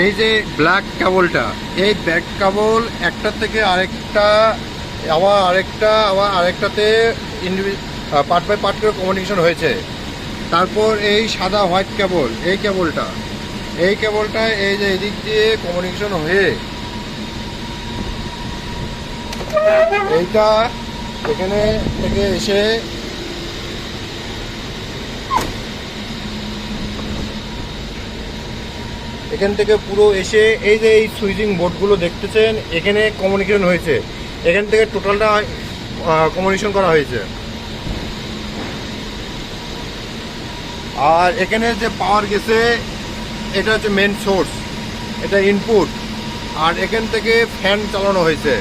এই যে ব্ল্যাক কেবলটা, এই ব্ল্যাক কেবল একটা থেকে আরেকটা আবার আরেকটাতে পার্ট বাই পার্ট করে কমিউনিকেশন হয়েছে। তারপর এই সাদা হোয়াইট কেবল, এই কেবলটা এই যে এদিক দিয়ে কমিউনিকেশন হয়ে এইটা এখানে থেকে এসে এখান থেকে পুরো এসে এই যে এই সুইচিং বোর্ডগুলো দেখতেছেন, এখানে কমিউনিকেশন হয়েছে। এখান থেকে টোটালটা কমিউনিকেশন করা হয়েছে। আর এখানে যে পাওয়ার গেছে এটা হচ্ছে মেন সোর্স, এটা ইনপুট। আর এখান থেকে ফ্যান চালানো হয়েছে।